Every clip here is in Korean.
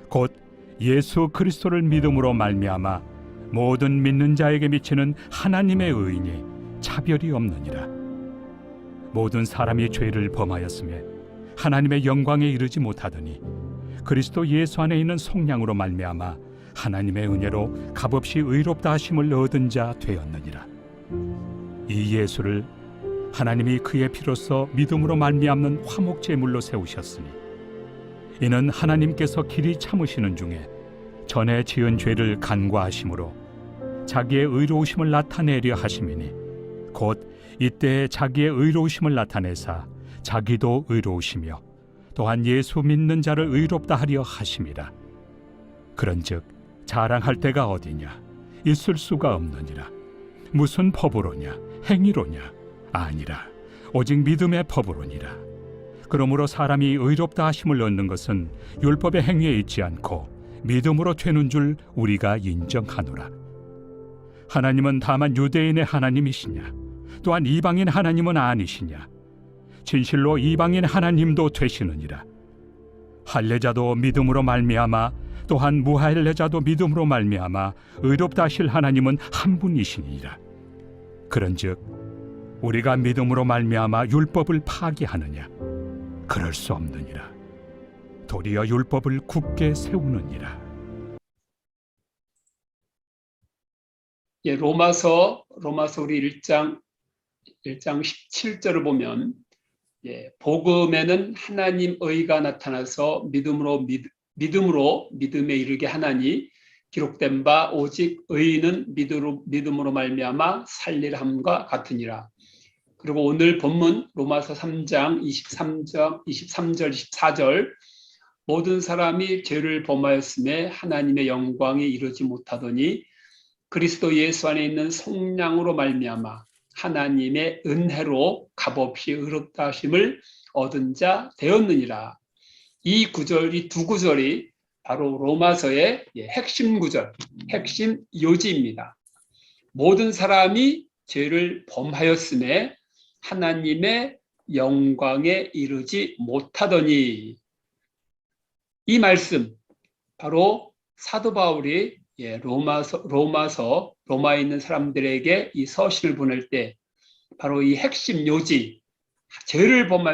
곧 예수 그리스도를 믿음으로 말미암아 모든 믿는 자에게 미치는 하나님의 의인이 차별이 없느니라. 모든 사람이 죄를 범하였음에 하나님의 영광에 이르지 못하더니 그리스도 예수 안에 있는 속량으로 말미암아 하나님의 은혜로 값없이 의롭다 하심을 얻은 자 되었느니라. 이 예수를 하나님이 그의 피로써 믿음으로 말미암는 화목 제물로 세우셨으니 이는 하나님께서 길이 참으시는 중에 전에 지은 죄를 간과하심으로 자기의 의로우심을 나타내려 하심이니 곧 이때 자기의 의로우심을 나타내사 자기도 의로우시며 또한 예수 믿는 자를 의롭다 하려 하심이라. 그런즉 자랑할 데가 어디냐? 있을 수가 없느니라. 무슨 법으로냐? 행위로냐? 아니라 오직 믿음의 법으로니라. 그러므로 사람이 의롭다 하심을 얻는 것은 율법의 행위에 있지 않고 믿음으로 되는 줄 우리가 인정하노라. 하나님은 다만 유대인의 하나님이시냐? 또한 이방인 하나님은 아니시냐? 진실로 이방인 하나님도 되시느니라. 할례자도 믿음으로 말미암아 또한 무할례자도 믿음으로 말미암아 의롭다 하실 하나님은 한 분이시니라. 그런즉 우리가 믿음으로 말미암아 율법을 파기하느냐? 그럴 수 없느니라. 도리어 율법을 굳게 세우느니라. 로마서 우리 1장 17절을 보면 복음에는 하나님 의가 나타나서 믿음에 이르게 하나니 기록된 바 오직 의인은 믿음으로 말미암아 살리라 함과 같으니라. 그리고 오늘 본문 로마서 3장 23절 24절 모든 사람이 죄를 범하였음에 하나님의 영광에 이르지 못하더니 그리스도 예수 안에 있는 속량으로 말미암아 하나님의 은혜로 값없이 의롭다 하심을 얻은 자 되었느니라. 이 두 구절이 바로 로마서의 핵심 구절, 핵심 요지입니다. 모든 사람이 죄를 범하였음에 하나님의 영광에 이르지 못하더니, 이 말씀 바로 사도 바울이 로마에 있는 사람들에게 이 서신을 보낼 때 바로 이 핵심 요지,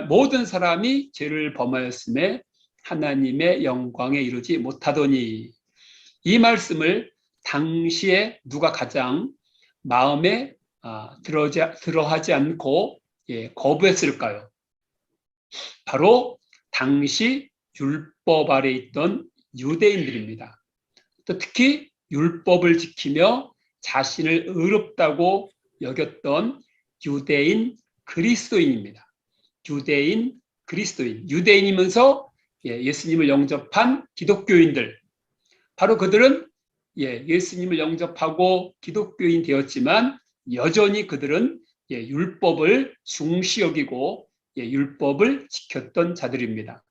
모든 사람이 죄를 범하였음에 하나님의 영광에 이르지 못하더니, 이 말씀을 당시에 누가 가장 마음에 들어하지 않고 거부했을까요? 바로 당시 율법 아래 있던 유대인들입니다. 또 특히 율법을 지키며 자신을 의롭다고 여겼던 유대인 그리스도인입니다. 유대인이면서 예수님을 영접한 기독교인들, 바로 그들은 예수님을 영접하고 기독교인 되었지만 여전히 그들은 율법을 중시 여기고 율법을 지켰던 자들입니다.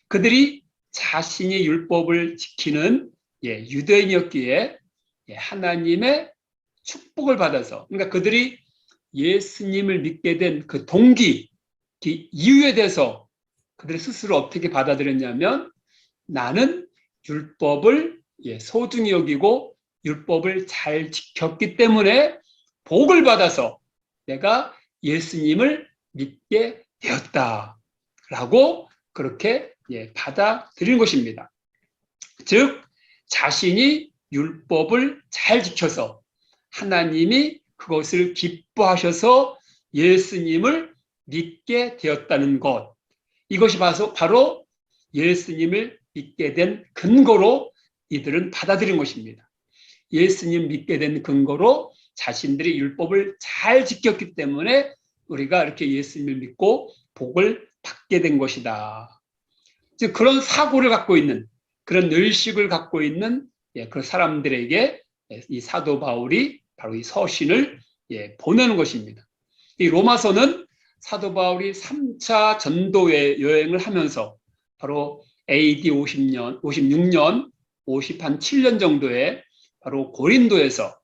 그들이 자신이 율법을 지키는 유대인이었기에 하나님의 축복을 받아서, 그러니까 그들이 예수님을 믿게 된 그 동기, 그 이유에 대해서 그들 스스로 어떻게 받아들였냐면, 나는 율법을 소중히 여기고 율법을 잘 지켰기 때문에 복을 받아서 내가 예수님을 믿게 되었다라고 그렇게 받아들인 것입니다. 즉 자신이 율법을 잘 지켜서 하나님이 그것을 기뻐하셔서 예수님을 믿게 되었다는 것, 이것이 바로 예수님을 믿게 된 근거로 이들은 받아들인 것입니다. 예수님 믿게 된 근거로 자신들이 율법을 잘 지켰기 때문에 우리가 이렇게 예수님을 믿고 복을 받게 된 것이다. 즉 그런 사고를 갖고 있는, 그런 의식을 갖고 있는 그 사람들에게 이 사도 바울이 바로 이 서신을 보내는 것입니다. 이 로마서는 사도 바울이 3차 전도회 여행을 하면서 바로 AD 50년, 56년, 57년 정도에 바로 고린도에서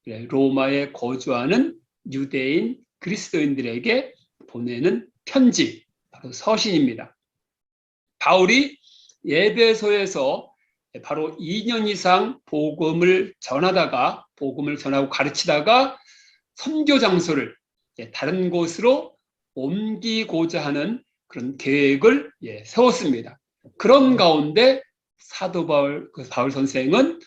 로마에 거주하는 유대인 그리스도인들에게 보내는 편지, 바로 서신입니다. 바울이 에베소에서 바로 2년 이상 복음을 전하고 가르치다가 선교 장소를 다른 곳으로 옮기고자 하는 그런 계획을 세웠습니다. 그런 가운데 사도 바울 선생은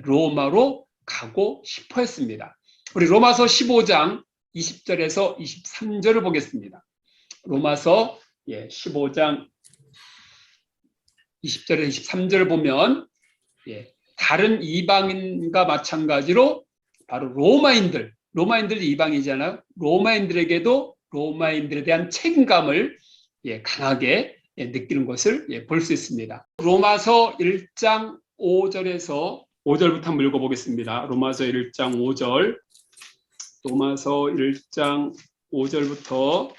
로마로 가고 싶어 했습니다. 우리 로마서 15장 20절에서 23절을 보겠습니다. 로마서 15장 20절에서 23절을 보면 다른 이방인과 마찬가지로 바로 로마인들이 이방이잖아요. 로마인들에게도 로마인들에 대한 책임감을 강하게 느끼는 것을 볼 수 있습니다. 로마서 1장 5절에서 5절부터 한번 읽어보겠습니다. 로마서 1장 5절, 로마서 1장 5절부터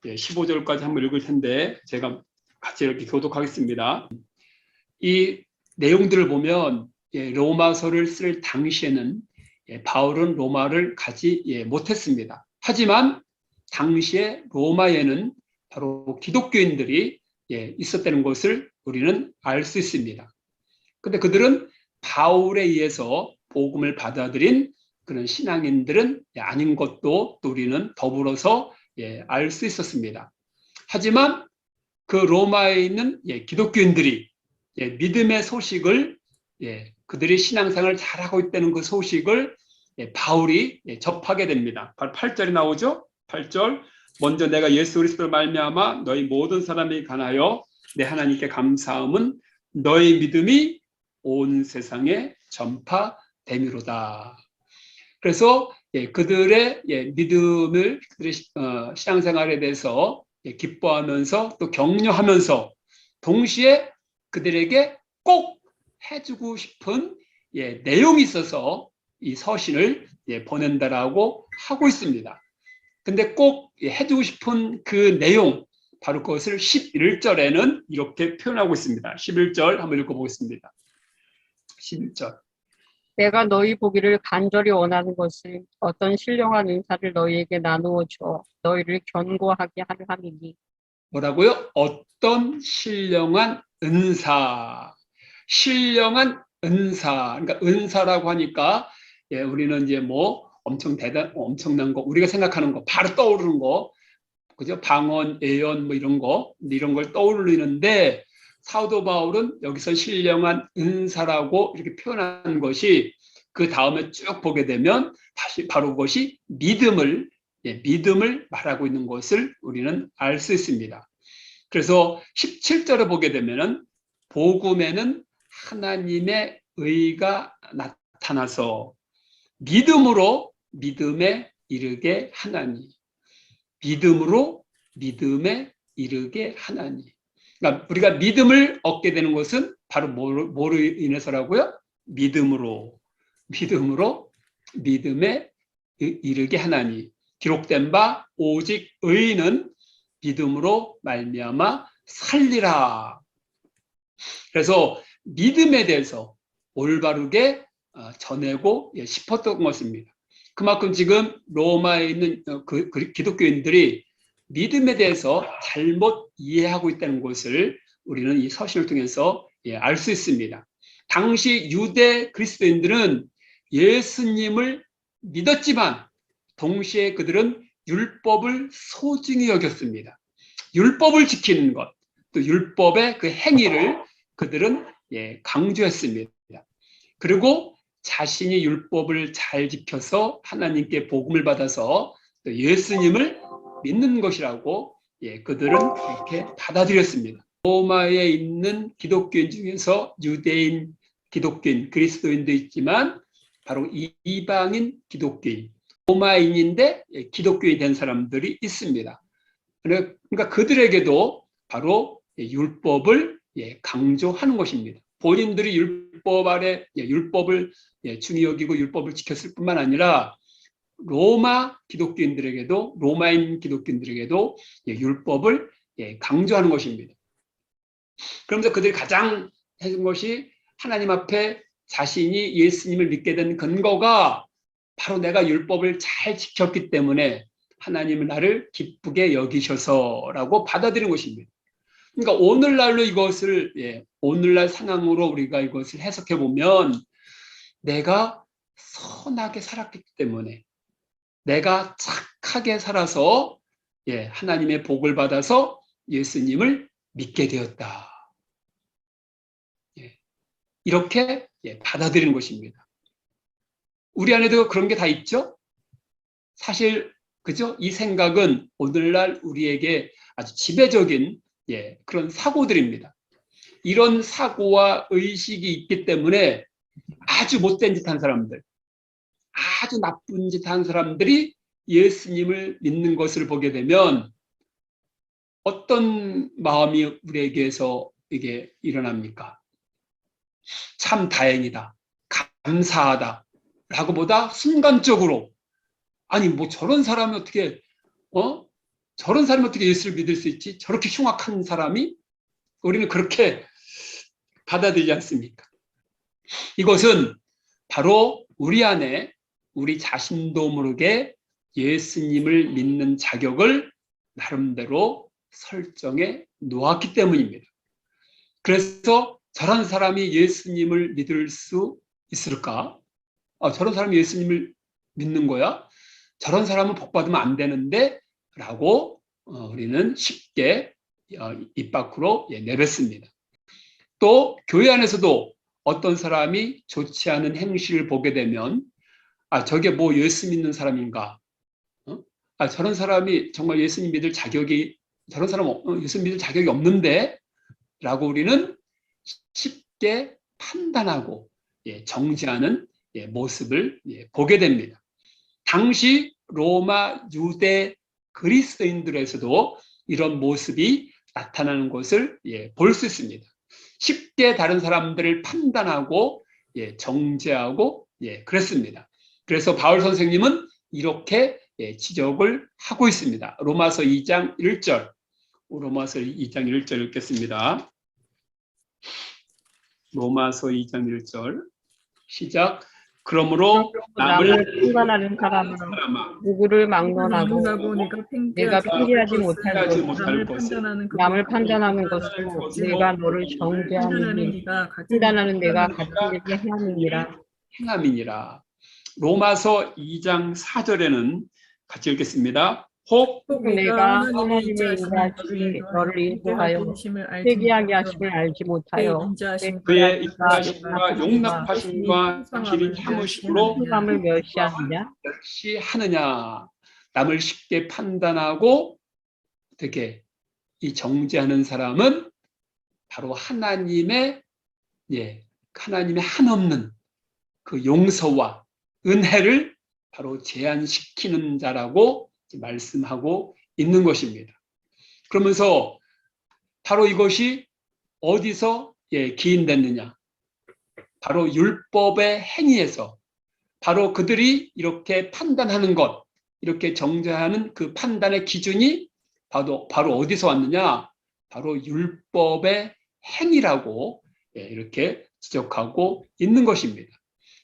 15절까지 한번 읽을 텐데 제가 같이 이렇게 교독하겠습니다. 이 내용들을 보면 로마서를 쓸 당시에는 바울은 로마를 가지 못했습니다. 하지만 당시에 로마에는 바로 기독교인들이 있었다는 것을 우리는 알 수 있습니다. 근데 그들은 바울에 의해서 복음을 받아들인 그런 신앙인들은 아닌 것도 또 우리는 더불어서 알 수 있었습니다. 하지만 그 로마에 있는 기독교인들이 믿음의 소식을 그들이 신앙생활을 잘하고 있다는 그 소식을 바울이 접하게 됩니다. 바로 8절이 나오죠. 8절, 먼저 내가 예수 그리스도를 말미암아 너희 모든 사람이 간하여 내 하나님께 감사함은 너희 믿음이 온 세상에 전파됨이로다. 그래서 그들의 믿음을, 그들의 신앙생활에 대해서 기뻐하면서 또 격려하면서 동시에 그들에게 꼭 해주고 싶은 내용이 있어서 이 서신을 보낸다라고 하고 있습니다. 근데 꼭 해주고 싶은 그 내용, 바로 그것을 11절에는 이렇게 표현하고 있습니다. 11절 한번 읽어보겠습니다. 11절. 내가 너희 보기를 간절히 원하는 것은 어떤 신령한 은사를 너희에게 나누어 줘 너희를 견고하게 하려 함이니. 뭐라고요? 어떤 신령한 은사. 신령한 은사. 그러니까 은사라고 하니까 우리는 이제 뭐 엄청난 거, 우리가 생각하는 거, 바로 떠오르는 거, 그죠? 방언, 예언 뭐 이런 걸 떠올리는데 사도 바울은 여기서 신령한 은사라고 이렇게 표현한 것이 그 다음에 쭉 보게 되면 다시 바로 그것이 믿음을 말하고 있는 것을 우리는 알 수 있습니다. 그래서 17절을 보게 되면은 복음에는 하나님의 의가 나타나서 믿음으로 믿음에 이르게 하나니. 믿음으로 믿음에 이르게 하나니. 그러니까 우리가 믿음을 얻게 되는 것은 바로 뭐로 인해서라고요? 믿음으로 믿음에 이르게 하나니. 기록된 바 오직 의인은 믿음으로 말미암아 살리라. 그래서 믿음에 대해서 올바르게 전하고 싶었던 것입니다. 그만큼 지금 로마에 있는 그 기독교인들이 믿음에 대해서 잘못 이해하고 있다는 것을 우리는 이 서신을 통해서 알 수 있습니다. 당시 유대 그리스도인들은 예수님을 믿었지만 동시에 그들은 율법을 소중히 여겼습니다. 율법을 지키는 것, 또 율법의 그 행위를 그들은 강조했습니다. 그리고 자신이 율법을 잘 지켜서 하나님께 복음을 받아서 또 예수님을 믿는 것이라고 그들은 이렇게 받아들였습니다. 로마에 있는 기독교인 중에서 유대인 기독교인, 그리스도인도 있지만 바로 이방인 기독교인, 로마인인데 기독교인이 된 사람들이 있습니다. 그러니까 그들에게도 바로 율법을 강조하는 것입니다. 본인들이 율법 아래 율법을 중히 여기고 율법을 지켰을 뿐만 아니라 로마 기독교인들에게도 로마인 기독교인들에게도 율법을 강조하는 것입니다. 그러면서 그들이 가장 해준 것이 하나님 앞에 자신이 예수님을 믿게 된 근거가 바로 내가 율법을 잘 지켰기 때문에 하나님은 나를 기쁘게 여기셔서라고 받아들인 것입니다. 그러니까 오늘날로 이것을 오늘날 상황으로 우리가 이것을 해석해 보면 내가 선하게 살았기 때문에 내가 착하게 살아서 하나님의 복을 받아서 예수님을 믿게 되었다. 이렇게 받아들이는 것입니다. 우리 안에도 그런 게 다 있죠? 사실 그죠? 이 생각은 오늘날 우리에게 아주 지배적인 그런 사고들입니다. 이런 사고와 의식이 있기 때문에 아주 못된 짓 한 사람들, 아주 나쁜 짓 한 사람들이 예수님을 믿는 것을 보게 되면 어떤 마음이 우리에게서 이게 일어납니까? 참 다행이다, 감사하다 라고보다 순간적으로 아니 뭐 저런 사람이 어떻게 저런 사람이 어떻게 예수를 믿을 수 있지? 저렇게 흉악한 사람이? 우리는 그렇게 받아들이지 않습니까? 이것은 바로 우리 안에 우리 자신도 모르게 예수님을 믿는 자격을 나름대로 설정해 놓았기 때문입니다. 그래서 저런 사람이 예수님을 믿을 수 있을까? 저런 사람이 예수님을 믿는 거야? 저런 사람은 복 받으면 안 되는데? 라고 우리는 쉽게 입 밖으로 내뱉습니다. 또 교회 안에서도 어떤 사람이 좋지 않은 행실을 보게 되면 저게 뭐 예수 믿는 사람인가? 저런 사람이 정말 예수님 믿을 자격이 저런 사람 예수 믿을 자격이 없는데? 라고 우리는 쉽게 판단하고 정죄하는 모습을 보게 됩니다. 당시 로마 유대 그리스도인들에서도 이런 모습이 나타나는 것을 볼 수 있습니다. 쉽게 다른 사람들을 판단하고 정죄하고 그랬습니다. 그래서 바울 선생님은 이렇게 지적을 하고 있습니다. 로마서 2장 1절, 로마서 2장 1절 읽겠습니다. 로마서 2장 1절 시작. 그러므로 남을 판단하는 사람은 누구를 막론하고 내가 핑계하지 못할 것을 남을 판단하는 것으로 내가 너를 정죄하느니 판단하는 내가 같은 일을 행함이니라. 행함이니라. 로마서 2장 4절에는 같이 읽겠습니다. 혹 내가 하나님의 인자하심이 너를 인도하여 회개하게 하심을 알지 못하여 그의 인자하심과 용납하심과 길인 참으심으로 남을 멸시하느냐? 멸시하느냐. 남을 쉽게 판단하고 어떻게 이 정죄하는 사람은 바로 하나님의 한없는 그 용서와 은혜를 바로 제한시키는 자라고 말씀하고 있는 것입니다. 그러면서 바로 이것이 어디서 기인됐느냐? 바로 율법의 행위에서 바로 그들이 이렇게 판단하는 것, 이렇게 정죄하는 그 판단의 기준이 바로 어디서 왔느냐? 바로 율법의 행위라고 이렇게 지적하고 있는 것입니다.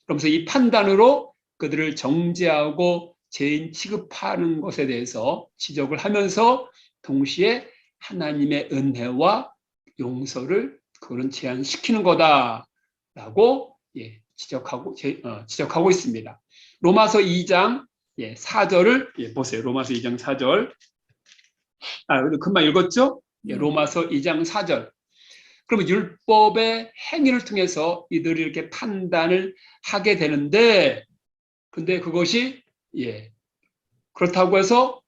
그러면서 이 판단으로 그들을 정죄하고 죄인 취급하는 것에 대해서 지적을 하면서 동시에 하나님의 은혜와 용서를 그런 제한시키는 거다라고 지적하고 있습니다. 로마서 2장 4절을 보세요. 로마서 2장 4절. 금방 읽었죠? 로마서 2장 4절. 그러면 율법의 행위를 통해서 이들이 이렇게 판단을 하게 되는데, 근데 그것이 그렇다고 해서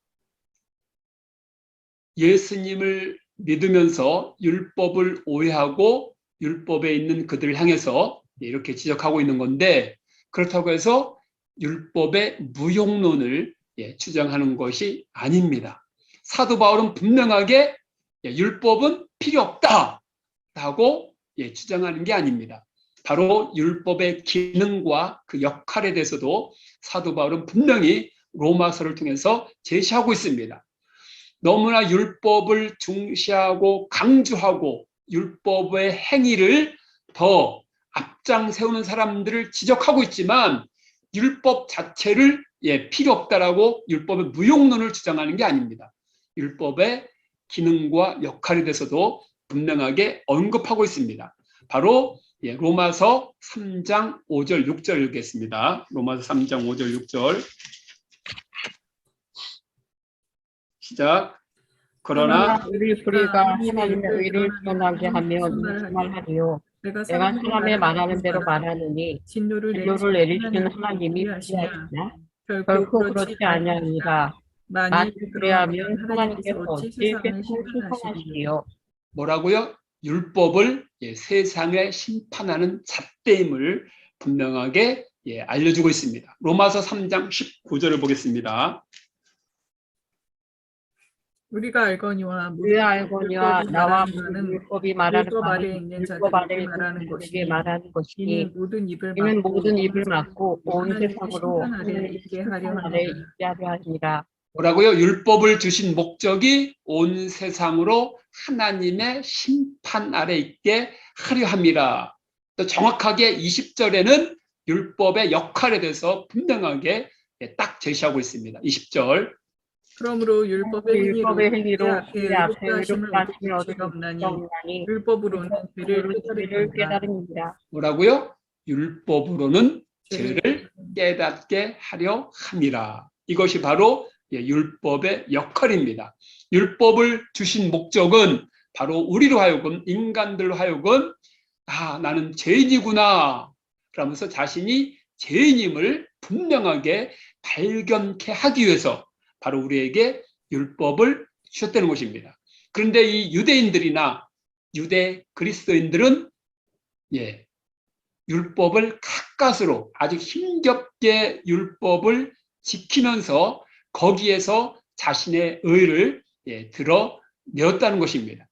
예수님을 믿으면서 율법을 오해하고 율법에 있는 그들을 향해서 이렇게 지적하고 있는 건데, 그렇다고 해서 율법의 무용론을 주장하는 것이 아닙니다. 사도 바울은 분명하게 율법은 필요 없다라고 주장하는 게 아닙니다. 바로 율법의 기능과 그 역할에 대해서도 사도 바울은 분명히 로마서를 통해서 제시하고 있습니다. 너무나 율법을 중시하고 강조하고 율법의 행위를 더 앞장 세우는 사람들을 지적하고 있지만 율법 자체를 필요 없다라고 율법의 무용론을 주장하는 게 아닙니다. 율법의 기능과 역할에 대해서도 분명하게 언급하고 있습니다. 바로 로마서 3장 5절 6절 읽겠습니다. 로마서 3장 5절 6절 시작. 그러나 우리 불의가 하나님의 의를 드러나게 하면 무슨 말하리요. 내가 사람의 말하는 대로 말하느니 진노를 내리시는 하나님이 불의하시나 결코 그렇지 아니하니라. 만일 그래하면 하나님께서 어찌 세상을 심판하시리요. 뭐라고요? 율법을 세상에 심판하는 잣대임을 분명하게 알려주고 있습니다. 로마서 3장 19절을 보겠습니다. 우리가 알거니와 나와 율법이 말하는 율법 아래에 있는 율법 아래에 자들에게 말하는 자들에게 것이 말하는 것이 이는 모든 입을 막고 온 하나님의 세상으로 심판 아래에 있게 하려 아래 합니다. 있게 하려 하니라. 뭐라고요? 율법을 주신 목적이 온 세상으로 하나님의 심판 아래 있게 하려 함이라. 또 정확하게 20절에는 율법의 역할에 대해서 분명하게 딱 제시하고 있습니다. 20절. 그러므로 율법의 행위로 그 앞에 의롭다심을 의롭다심을 얻을 수가 얻을 없나니 율법으로는 죄를 깨달음이라. 뭐라고요? 율법으로는 죄를 깨닫게 하려 함이라. 이것이 바로 율법의 역할입니다. 율법을 주신 목적은 바로 우리로 하여금, 인간들로 하여금 나는 죄인이구나 그러면서 자신이 죄인임을 분명하게 발견케 하기 위해서 바로 우리에게 율법을 주셨다는 것입니다. 그런데 이 유대인들이나 유대 그리스도인들은 율법을 가까스로 아주 힘겹게 율법을 지키면서 거기에서 자신의 의를 드러내었다는 것입니다.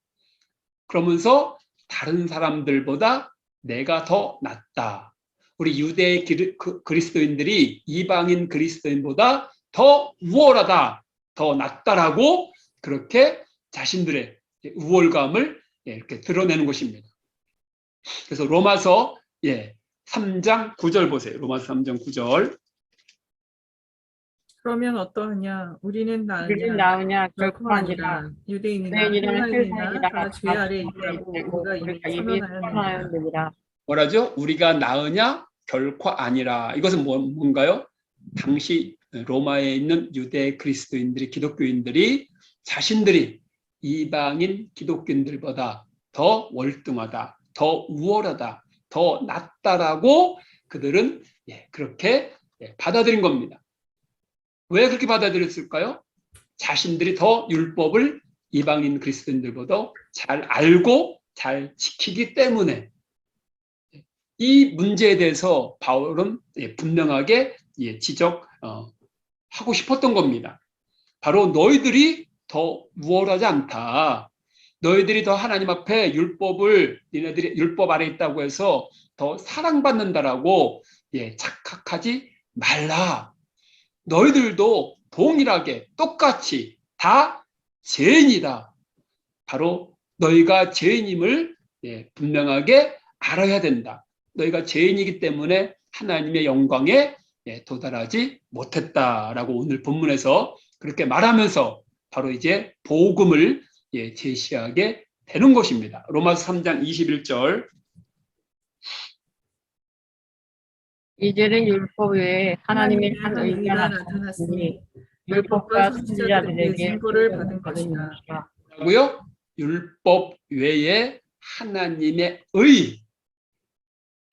그러면서 다른 사람들보다 내가 더 낫다. 우리 유대 그리스도인들이 이방인 그리스도인보다 더 우월하다, 더 낫다라고 그렇게 자신들의 우월감을 이렇게 드러내는 것입니다. 그래서 로마서 3장 9절 보세요. 로마서 3장 9절. 그러면 어떠하냐? 우리는 나으냐? 결코 아니라 유대인이나 헬라인이나 다 죄 아래 있다고 우리가 이미 선언하였느니라. 뭐라죠? 우리가 나으냐? 결코 아니라. 이것은 뭔가요? 당시 로마에 있는 유대 그리스도인들이, 기독교인들이 자신들이 이방인 기독교인들보다 더 월등하다, 더 우월하다, 더 낫다라고 그들은 그렇게 받아들인 겁니다. 왜 그렇게 받아들였을까요? 자신들이 더 율법을 이방인 그리스도인들보다 잘 알고 잘 지키기 때문에 이 문제에 대해서 바울은 분명하게 지적하고 싶었던 겁니다. 바로 너희들이 더 우월하지 않다. 너희들이 더 하나님 앞에 니네들이 율법 아래 있다고 해서 더 사랑받는다라고 착각하지 말라. 너희들도 동일하게 똑같이 다 죄인이다. 바로 너희가 죄인임을 분명하게 알아야 된다. 너희가 죄인이기 때문에 하나님의 영광에 도달하지 못했다라고 오늘 본문에서 그렇게 말하면서 바로 이제 복음을 제시하게 되는 것입니다. 로마서 3장 21절. 이제는 율법 외에 하나님의 한 의가 나타났으니 율법과 선지자들에게 증거를 받은 것이다. 뭐라고요? 율법 외에 하나님의 의,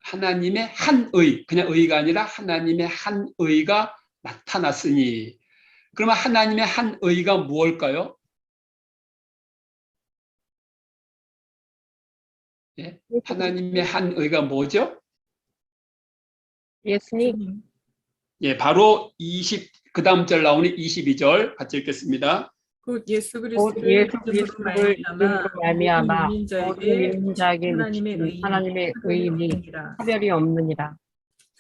하나님의 한 의, 그냥 의가 아니라 하나님의 한 의가 나타났으니. 그러면 하나님의 한 의가 무엇일까요? 하나님의 한 의가 뭐죠? 예수님. 바로 그 다음 절 나오는 22절 같이 읽겠습니다. 곧 예수 그리스도를 이름으로 말미암아 모든 믿는 자에게 미친 하나님의 의임이 차별이 없느니라.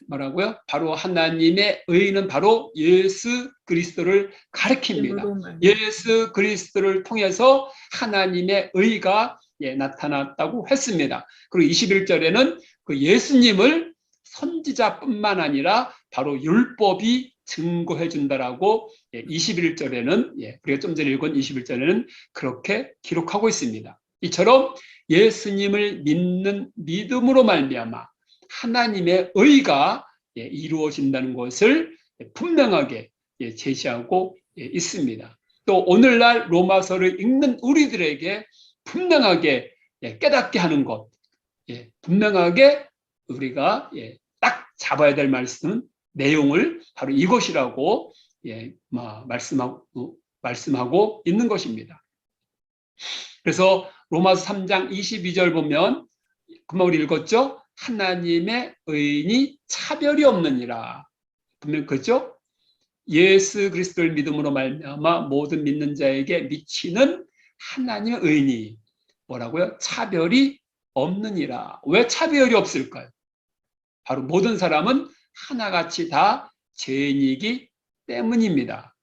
뭐라고요? 바로 하나님의 의는 바로 예수 그리스도를 가리킵니다. 예수 그리스도를 통해서 하나님의 의가 나타났다고 했습니다. 그리고 21절에는 그 예수님을 선지자뿐만 아니라 바로 율법이 증거해 준다라고 21절에는 우리가 좀 전에 읽은 21절에는 그렇게 기록하고 있습니다. 이처럼 예수님을 믿는 믿음으로 말미암아 하나님의 의가 이루어진다는 것을 분명하게 제시하고 있습니다. 또 오늘날 로마서를 읽는 우리들에게 분명하게 깨닫게 하는 것, 분명하게 우리가 딱 잡아야 될 말씀 내용을 바로 이것이라고 말씀하고 있는 것입니다. 그래서 로마서 3장 22절 보면 금방 우리 읽었죠? 하나님의 의인이 차별이 없느니라. 분명 그죠? 예수 그리스도를 믿음으로 말미암아 모든 믿는 자에게 미치는 하나님의 의인이 뭐라고요? 차별이 없느니라. 왜 차별이 없을까요? 바로 모든 사람은 하나같이 다 죄인이기 때문입니다.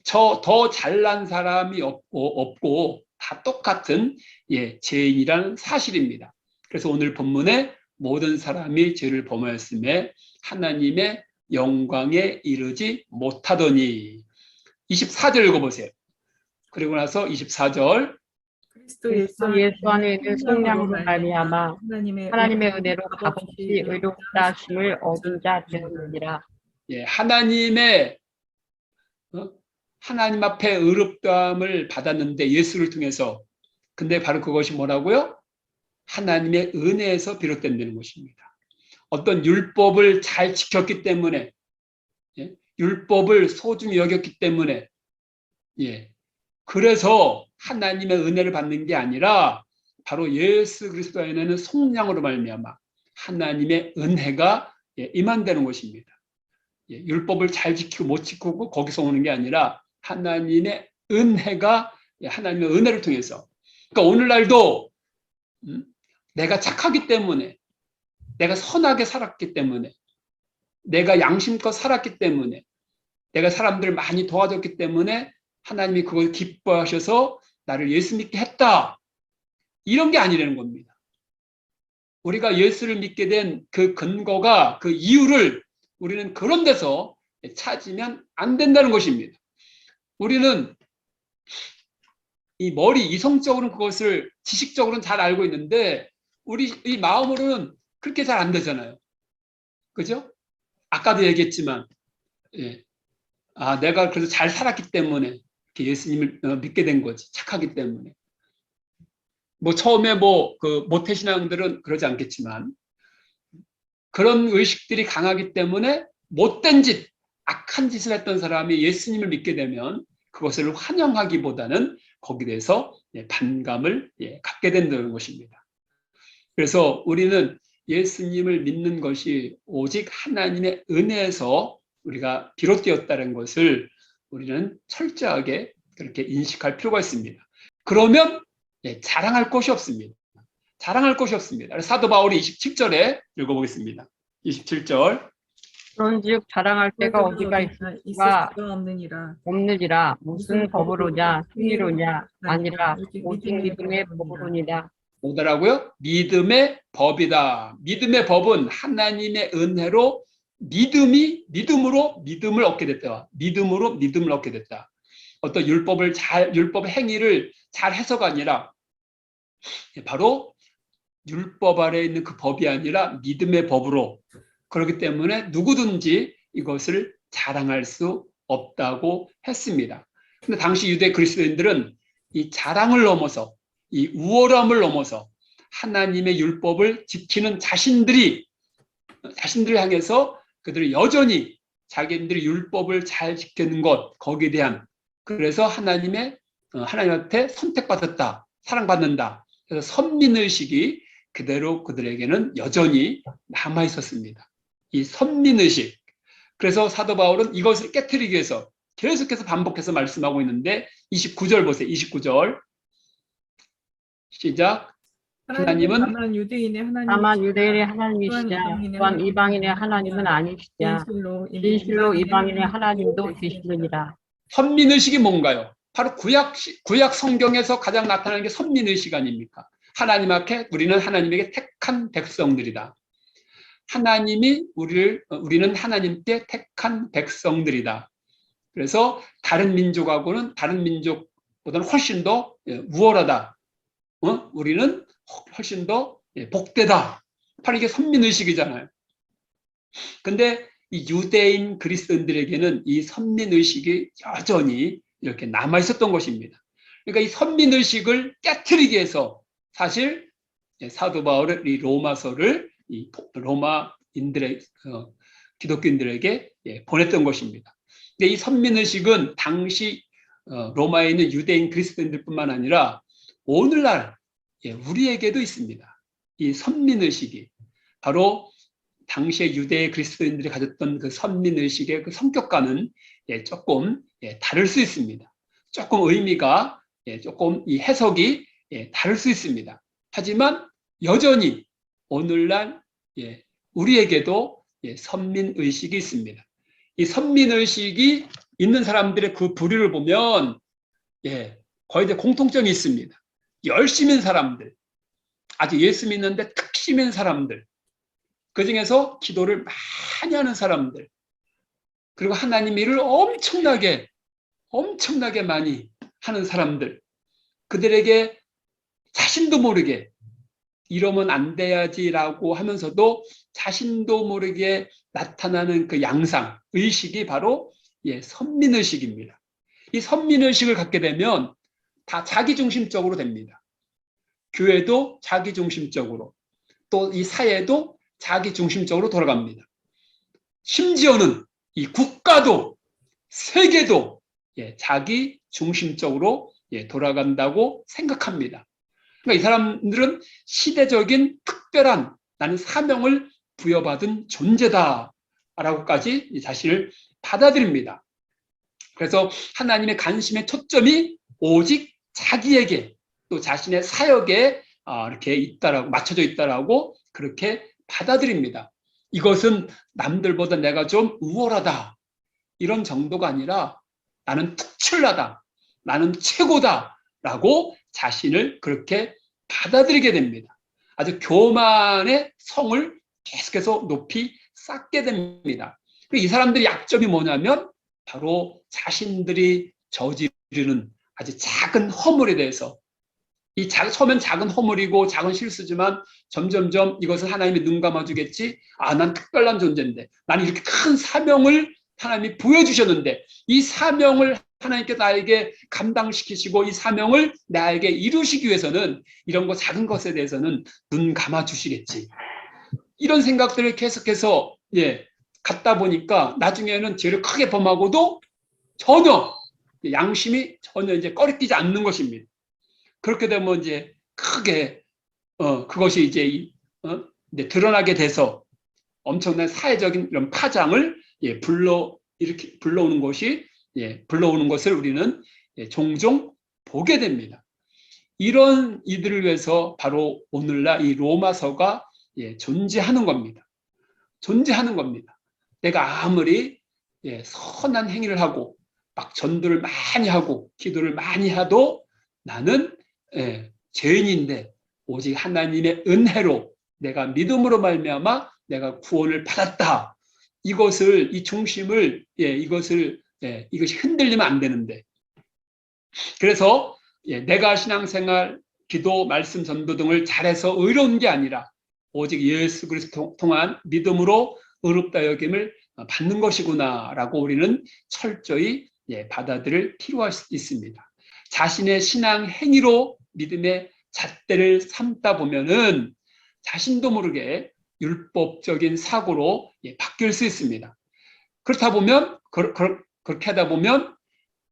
저 더 잘난 사람이 없고 다 똑같은 죄인이라는 사실입니다. 그래서 오늘 본문에 모든 사람이 죄를 범하였음에 하나님의 영광에 이르지 못하더니 24절 읽어보세요. 그리고 나서 24절 그리스도 예수 안에 있는 성령으로 말미암아 하나님의 은혜로 값없이 의롭다 하심을 얻은 자 되느니라. 하나님 앞에 의롭다함을 받았는데 예수를 통해서, 근데 바로 그것이 뭐라고요? 하나님의 은혜에서 비롯된다는 것입니다. 어떤 율법을 잘 지켰기 때문에, 율법을 소중히 여겼기 때문에, 그래서 하나님의 은혜를 받는 게 아니라 바로 예수 그리스도 안에는 성령으로 말미암아 하나님의 은혜가 임한다는 것입니다. 율법을 잘 지키고 못 지키고 거기서 오는 게 아니라 하나님의 은혜가, 하나님의 은혜를 통해서. 그러니까 오늘날도 내가 착하기 때문에, 내가 선하게 살았기 때문에, 내가 양심껏 살았기 때문에, 내가 사람들을 많이 도와줬기 때문에 하나님이 그걸 기뻐하셔서 나를 예수 믿게 했다, 이런 게 아니라는 겁니다. 우리가 예수를 믿게 된 그 근거가, 그 이유를 우리는 그런 데서 찾으면 안 된다는 것입니다. 우리는 이 이성적으로는 그것을 지식적으로는 잘 알고 있는데 우리 이 마음으로는 그렇게 잘 안 되잖아요. 그죠? 아까도 얘기했지만, 내가 그래서 잘 살았기 때문에 예수님을 믿게 된 거지. 착하기 때문에. 처음에 모태신앙들은 그러지 않겠지만, 그런 의식들이 강하기 때문에 못된 짓, 악한 짓을 했던 사람이 예수님을 믿게 되면 그것을 환영하기보다는 거기에 대해서 반감을 갖게 된다는 것입니다. 그래서 우리는 예수님을 믿는 것이 오직 하나님의 은혜에서 우리가 비롯되었다는 것을 우리는 철저하게 그렇게 인식할 필요가 있습니다. 그러면 자랑할 것이 없습니다. 자랑할 것이 없습니다. 사도 바울이 27절에 읽어보겠습니다. 27절. 그런즉 자랑할 데가 어디가 있을까 없느니라. 무슨 법으로냐 승리로냐 아니라 오직 믿음의 법으로니라. 뭐더라고요? 믿음의 법이다. 믿음의 법은 하나님의 은혜로 믿음으로 믿음을 얻게 됐다. 믿음으로 믿음을 얻게 됐다. 어떤 율법 행위를 잘 해서가 아니라 바로 율법 아래에 있는 그 법이 아니라 믿음의 법으로, 그렇기 때문에 누구든지 이것을 자랑할 수 없다고 했습니다. 근데 당시 유대 그리스도인들은 이 자랑을 넘어서, 이 우월함을 넘어서 하나님의 율법을 지키는 자신들을 향해서 그들이 여전히 자기들이 율법을 잘 지키는 것, 거기에 대한, 그래서 하나님한테 선택받았다, 사랑받는다. 그래서 선민의식이 그대로 그들에게는 여전히 남아 있었습니다. 이 선민의식. 그래서 사도 바울은 이것을 깨트리기 위해서 계속해서 반복해서 말씀하고 있는데 29절 보세요. 29절. 시작. 하나님은 다만 유대인의 다만 유대인의 하나님이시자 하나님이시자 또한 이방인의 하나님은 아니시자 진실로 이방인의 하나님도 되시느니라. 선민의식이 뭔가요? 바로 구약 성경에서 가장 나타나는 게 선민의식 아닙니까? 하나님 앞에 우리는 하나님에게 택한 백성들이다. 우리는 하나님께 택한 백성들이다. 그래서 다른 민족보다는 훨씬 더 우월하다. 우리는 훨씬 더 복되다. 바로 이게 선민의식이잖아요. 근데 이 유대인 그리스도인들에게는 이 선민의식이 여전히 이렇게 남아있었던 것입니다. 그러니까 이 선민의식을 깨트리기 위해서 사실 사도 바울은 이 로마서를 이 로마인들의 기독교인들에게 보냈던 것입니다. 근데 이 선민의식은 당시 로마에 있는 유대인 그리스도인들뿐만 아니라 오늘날 우리에게도 있습니다. 이 선민의식이 바로 당시의 유대 그리스도인들이 가졌던 그 선민의식의 그 성격과는 조금 다를 수 있습니다. 조금 의미가 조금 이 해석이 다를 수 있습니다. 하지만 여전히 오늘날 우리에게도 선민의식이 있습니다. 이 선민의식이 있는 사람들의 그 부류를 보면 거의 공통점이 있습니다. 열심인 사람들, 아주 예수 믿는데 특심인 사람들, 그 중에서 기도를 많이 하는 사람들, 그리고 하나님 일을 엄청나게 많이 하는 사람들, 그들에게 자신도 모르게 이러면 안 돼야지라고 하면서도 자신도 모르게 나타나는 그 양상, 의식이 바로 선민의식입니다. 이 선민의식을 갖게 되면 다 자기중심적으로 됩니다. 교회도 자기중심적으로, 또 이 사회도 자기중심적으로 돌아갑니다. 심지어는 이 국가도 세계도 자기중심적으로 돌아간다고 생각합니다. 그러니까 이 사람들은 시대적인 특별한 나는 사명을 부여받은 존재다라고까지 자신을 받아들입니다. 그래서 하나님의 관심의 초점이 오직 자기에게 또 자신의 사역에 이렇게 있다라고 맞춰져 있다라고 그렇게 받아들입니다. 이것은 남들보다 내가 좀 우월하다 이런 정도가 아니라 나는 특출나다, 나는 최고다라고 자신을 그렇게 받아들이게 됩니다. 아주 교만의 성을 계속해서 높이 쌓게 됩니다. 이 사람들의 약점이 뭐냐면 바로 자신들이 저지르는 아주 작은 허물에 대해서, 처음엔 작은 허물이고 작은 실수지만 점점점 이것은 하나님이 눈 감아주겠지. 난 특별한 존재인데, 나는 이렇게 큰 사명을 하나님이 보여주셨는데 이 사명을 하나님께 나에게 감당시키시고 이 사명을 나에게 이루시기 위해서는 이런 거 작은 것에 대해서는 눈 감아주시겠지. 이런 생각들을 계속해서 갖다 보니까 나중에는 죄를 크게 범하고도 전혀 양심이 전혀 이제 꺼리끼지 않는 것입니다. 그렇게 되면 이제 크게 그것이 이제 드러나게 돼서 엄청난 사회적인 이런 파장을 불러오는 것을 우리는 종종 보게 됩니다. 이런 이들을 위해서 바로 오늘날 이 로마서가 존재하는 겁니다. 존재하는 겁니다. 내가 아무리 선한 행위를 하고 막 전도를 많이 하고 기도를 많이 해도 나는 죄인인데 오직 하나님의 은혜로 내가 믿음으로 말미암아 내가 구원을 받았다. 이 중심을 이것이 흔들리면 안 되는데, 그래서 내가 신앙생활, 기도, 말씀, 전도 등을 잘해서 의로운 게 아니라 오직 예수 그리스도 통한 믿음으로 의롭다 여김을 받는 것이구나라고 우리는 철저히 받아들일 필요가 있습니다. 자신의 신앙 행위로 믿음의 잣대를 삼다 보면은 자신도 모르게 율법적인 사고로 바뀔 수 있습니다. 그렇게 하다 보면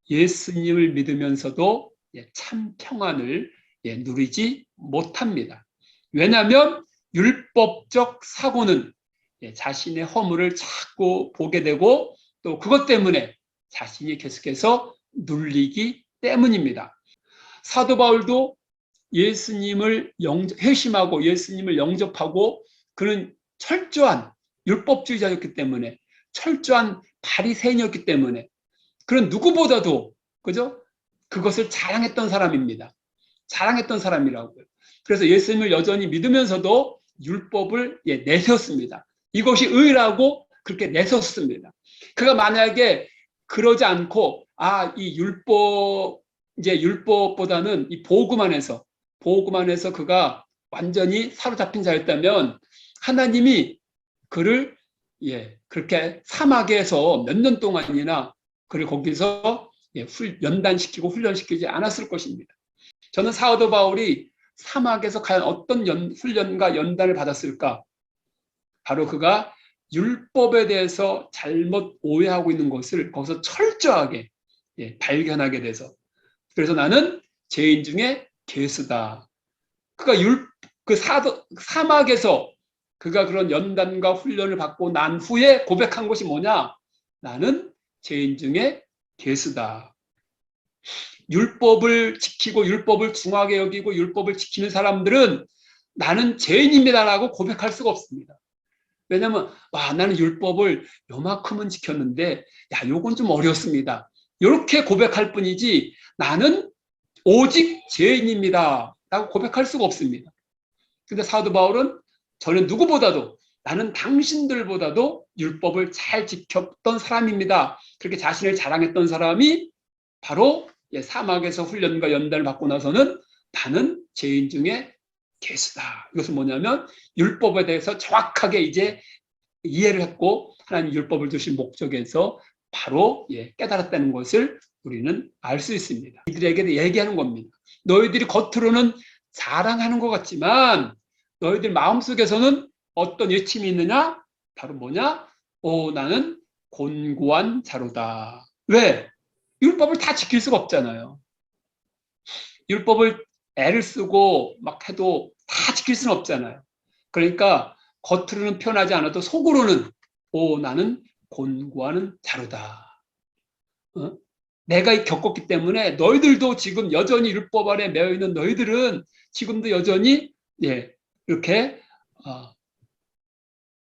예수님을 믿으면서도 참 평안을 누리지 못합니다. 왜냐하면 율법적 사고는 자신의 허물을 자꾸 보게 되고 또 그것 때문에 자신이 계속해서 눌리기 때문입니다. 사도 바울도 예수님을 회심하고 예수님을 영접하고 그는 철저한 율법주의자였기 때문에 철저한 바리새인이었기 때문에 그런 누구보다도 그죠? 그것을 자랑했던 사람입니다. 자랑했던 사람이라고요. 그래서 예수님을 여전히 믿으면서도 율법을 내세웠습니다. 이것이 의라고 그렇게 내세웠습니다. 그가 만약에 그러지 않고 이 율법보다는 이 복음 안에서 그가 완전히 사로잡힌 자였다면 하나님이 그를 그렇게 사막에서 몇 년 동안이나 그를 거기서 연단시키고 훈련시키지 않았을 것입니다. 저는 사도 바울이 사막에서 과연 어떤 훈련과 연단을 받았을까? 바로 그가 율법에 대해서 잘못 오해하고 있는 것을 거기서 철저하게 발견하게 돼서 그래서 나는 죄인 중에 괴수다. 그가 사막에서 그가 그런 연단과 훈련을 받고 난 후에 고백한 것이 뭐냐? 나는 죄인 중에 괴수다. 율법을 지키고 율법을 중하게 여기고 율법을 지키는 사람들은 나는 죄인입니다라고 고백할 수가 없습니다. 왜냐하면 나는 율법을 요만큼은 지켰는데 요건 좀 어렵습니다. 이렇게 고백할 뿐이지 나는 오직 죄인입니다 라고 고백할 수가 없습니다. 근데 사도 바울은 저는 누구보다도 나는 당신들보다도 율법을 잘 지켰던 사람입니다. 그렇게 자신을 자랑했던 사람이 바로 사막에서 훈련과 연단을 받고 나서는 나는 죄인 중에 괴수다. 이것은 뭐냐면 율법에 대해서 정확하게 이제 이해를 했고 하나님 율법을 주신 목적에서 바로 깨달았다는 것을 우리는 알 수 있습니다. 이들에게 얘기하는 겁니다. 너희들이 겉으로는 자랑하는 것 같지만 너희들 마음속에서는 어떤 외침이 있느냐? 바로 뭐냐? 나는 곤고한 자로다. 왜? 율법을 다 지킬 수가 없잖아요. 율법을 애를 쓰고 막 해도 다 지킬 수는 없잖아요. 그러니까 겉으로는 표현하지 않아도 속으로는 나는 곤고한 자로다. 내가 겪었기 때문에 너희들도 지금 여전히 율법 아래 매여 있는 너희들은 지금도 여전히 이렇게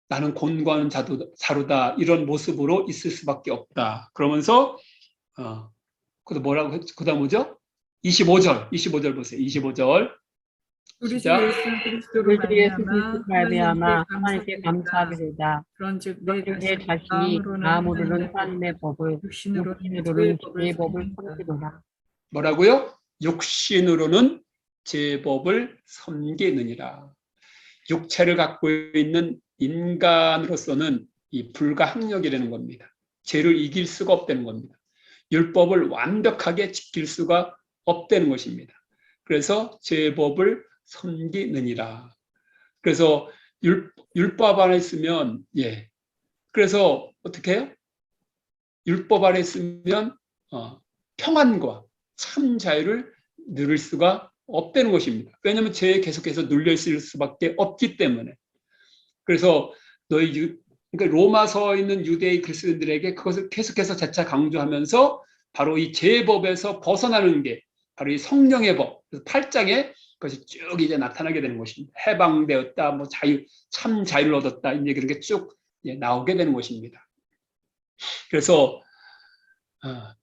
나는 곤고한 자로다 이런 모습으로 있을 수밖에 없다. 그러면서 그다음 뭐죠? 25절 보세요. 25절 우리 주 시작. 예수 그리스도로 우리 주 예수 그리스도 말미암아 하나님께 하나님께 감사드리다. 그런즉 내 자신이 마음으로는 하나님의 법을, 육신으로는 제 법을 섬기노라. 뭐라고요? 육신으로는 제 법을 섬기느니라. 육체를 갖고 있는 인간으로서는 이 불가항력이라는 겁니다. 죄를 이길 수가 없다는 겁니다. 율법을 완벽하게 지킬 수가 없다는 것입니다. 그래서 제 법을 섬기느니라. 그래서 율법 안에 있으면 그래서 어떻게 해요? 율법 안에 있으면 평안과 참 자유를 누릴 수가 없다는 것입니다. 왜냐하면 죄에 계속해서 눌려 있을 수밖에 없기 때문에. 그래서 그러니까 로마서에 있는 유대의 그리스도인들에게 그것을 계속해서 재차 강조하면서 바로 이 죄법에서 벗어나는 게 바로 이 성령의 법. 8장에 그것이 쭉 이제 나타나게 되는 것입니다. 해방되었다, 뭐 참 자유를 얻었다, 이제 그런 게 쭉 나오게 되는 것입니다. 그래서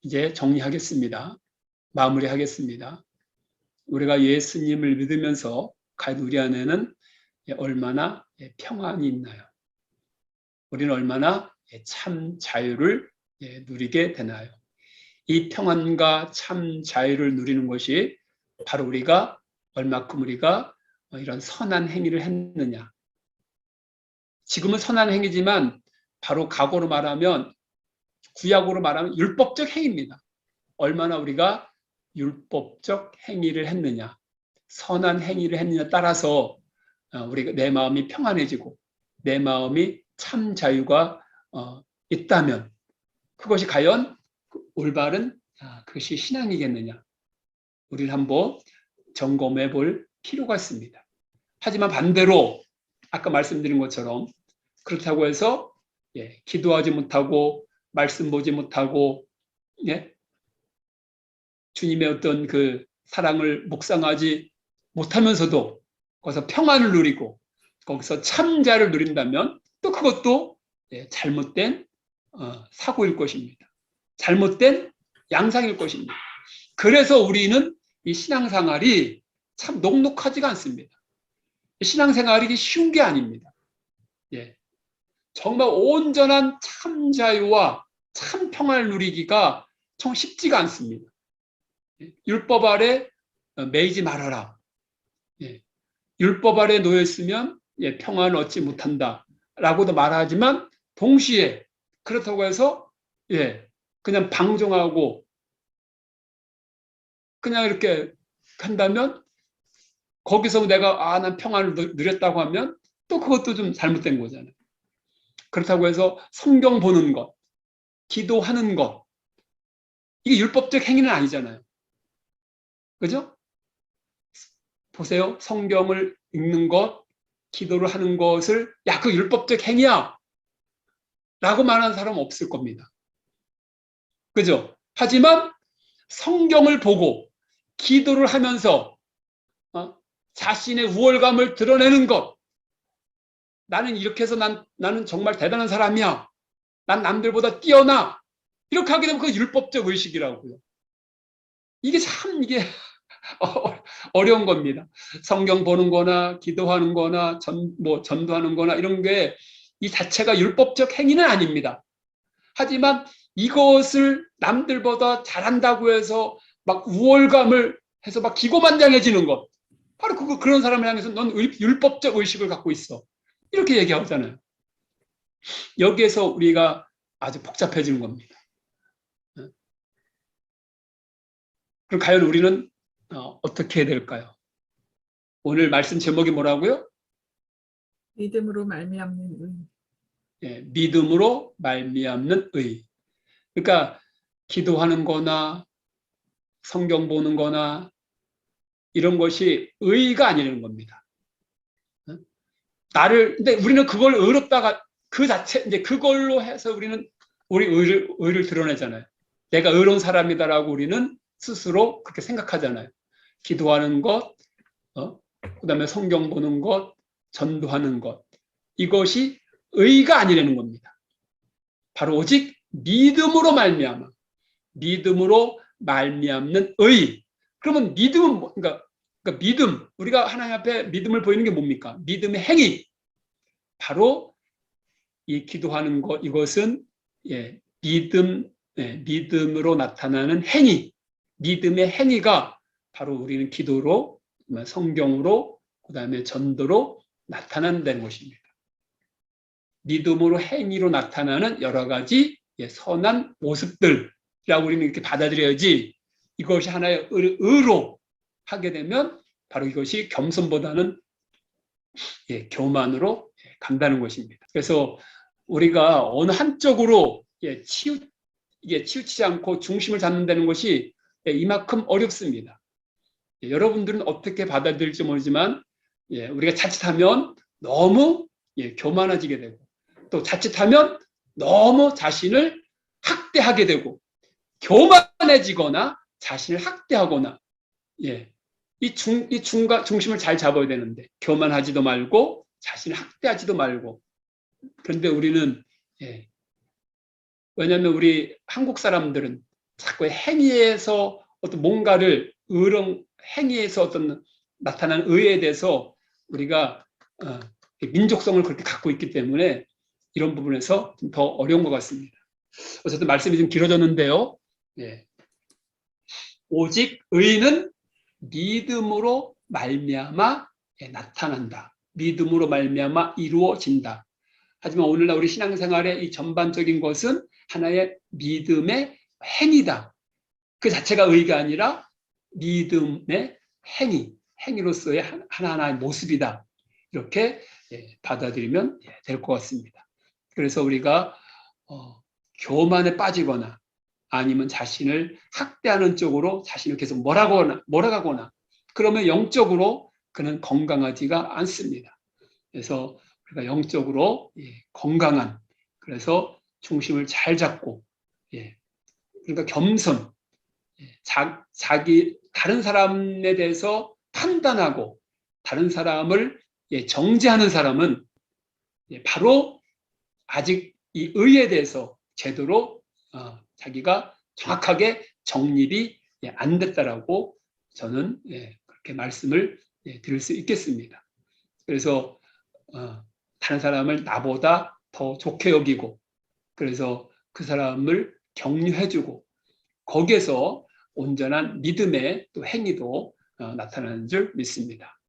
이제 정리하겠습니다. 마무리하겠습니다. 우리가 예수님을 믿으면서 과연 우리 안에는 얼마나 평안이 있나요? 우리는 얼마나 참 자유를 누리게 되나요? 이 평안과 참 자유를 누리는 것이 바로 우리가 얼마큼 우리가 이런 선한 행위를 했느냐. 지금은 선한 행위지만 바로 과거로 말하면 구약으로 말하면 율법적 행위입니다. 얼마나 우리가 율법적 행위를 했느냐, 선한 행위를 했느냐에 따라서 우리가 내 마음이 평안해지고 내 마음이 참 자유가 있다면 그것이 과연 올바른 그것이 신앙이겠느냐. 우리를 한번 점검해 볼 필요가 있습니다. 하지만 반대로 아까 말씀드린 것처럼 그렇다고 해서 기도하지 못하고 말씀 보지 못하고 주님의 어떤 그 사랑을 묵상하지 못하면서도 거기서 평안을 누리고 거기서 참자를 누린다면 또 그것도 잘못된 사고일 것입니다. 잘못된 양상일 것입니다. 그래서 우리는 이 신앙생활이 참 녹록하지가 않습니다. 신앙생활이 쉬운 게 아닙니다. 정말 온전한 참 자유와 참 평안을 누리기가 정 쉽지가 않습니다. 율법 아래 매이지 말아라. 율법 아래 놓여 있으면 평안을 얻지 못한다 라고도 말하지만 동시에 그렇다고 해서 그냥 방종하고 그냥 이렇게 한다면 거기서 내가 난 평안을 누렸다고 하면 또 그것도 좀 잘못된 거잖아요. 그렇다고 해서 성경 보는 것, 기도하는 것, 이게 율법적 행위는 아니잖아요. 그죠? 보세요. 성경을 읽는 것, 기도를 하는 것을 그 율법적 행위야 라고 말하는 사람은 없을 겁니다. 그죠? 하지만 성경을 보고 기도를 하면서 자신의 우월감을 드러내는 것, 나는 이렇게 해서 나는 정말 대단한 사람이야, 난 남들보다 뛰어나, 이렇게 하게 되면 그 율법적 의식이라고요. 이게 어려운 겁니다. 성경 보는 거나 기도하는 거나 전도하는 거나 이런 게 이 자체가 율법적 행위는 아닙니다. 하지만 이것을 남들보다 잘한다고 해서 막 우월감을 해서 막 기고만장해지는 것, 바로 그런 사람을 향해서 넌 율법적 의식을 갖고 있어, 이렇게 얘기하잖아요. 여기에서 우리가 아주 복잡해지는 겁니다. 그럼 과연 우리는 어떻게 해야 될까요? 오늘 말씀 제목이 뭐라고요? 믿음으로 말미암는 의. 믿음으로 말미암는 의. 그러니까 기도하는 거나 성경 보는 거나 이런 것이 의가 아니라는 겁니다. 근데 우리는 그걸 의롭다가 그 자체, 이제 그걸로 해서 우리는 우리 의를 드러내잖아요. 내가 의로운 사람이다라고 우리는 스스로 그렇게 생각하잖아요. 기도하는 것, 그다음에 성경 보는 것, 전도하는 것, 이것이 의가 아니라는 겁니다. 바로 오직 믿음으로 말미암는 의. 그러면 믿음은 그러니까 믿음, 우리가 하나님 앞에 믿음을 보이는 게 뭡니까? 믿음의 행위. 바로 이 기도하는 것, 이것은 믿음으로 나타나는 행위. 믿음의 행위가 바로 우리는 기도로, 성경으로, 그다음에 전도로 나타난다는 것입니다. 믿음으로 행위로 나타나는 여러 가지 선한 모습들이라고 우리는 이렇게 받아들여야지, 이것이 하나의 의로 하게 되면 바로 이것이 겸손보다는 교만으로 간다는 것입니다. 그래서 우리가 어느 한쪽으로 치우치지 않고 중심을 잡는다는 것이 이만큼 어렵습니다. 여러분들은 어떻게 받아들일지 모르지만 우리가 자칫하면 너무 교만해지게 되고, 또 자칫하면 너무 자신을 학대하게 되고, 교만해지거나 자신을 학대하거나, 이 중심을 잘 잡아야 되는데 교만하지도 말고 자신을 학대하지도 말고. 그런데 우리는 왜냐하면 우리 한국 사람들은 자꾸 행위에서 어떤 뭔가를 행위에서 어떤 나타나는 의에 대해서 우리가 민족성을 그렇게 갖고 있기 때문에 이런 부분에서 좀 더 어려운 것 같습니다. 어쨌든 말씀이 좀 길어졌는데요. 오직 의는 믿음으로 말미암아 나타난다. 믿음으로 말미암아 이루어진다. 하지만 오늘날 우리 신앙생활의 이 전반적인 것은 하나의 믿음의 행위다. 그 자체가 의가 아니라 믿음의 행위로서의 하나하나의 모습이다. 이렇게 받아들이면 될 것 같습니다. 그래서 우리가 교만에 빠지거나 아니면 자신을 학대하는 쪽으로 자신을 계속 몰아가거나 그러면 영적으로 그는 건강하지가 않습니다. 그래서 우리가 영적으로 건강한, 그래서 중심을 잘 잡고, 그러니까 겸손, 자기 다른 사람에 대해서 판단하고 다른 사람을 정죄하는 사람은 바로 아직 이 의에 대해서 제대로 자기가 정확하게 정립이 안 됐다라고 저는 그렇게 말씀을 드릴 수 있겠습니다. 그래서 다른 사람을 나보다 더 좋게 여기고 그래서 그 사람을 격려해주고 거기에서 온전한 믿음의 또 행위도 나타나는 줄 믿습니다.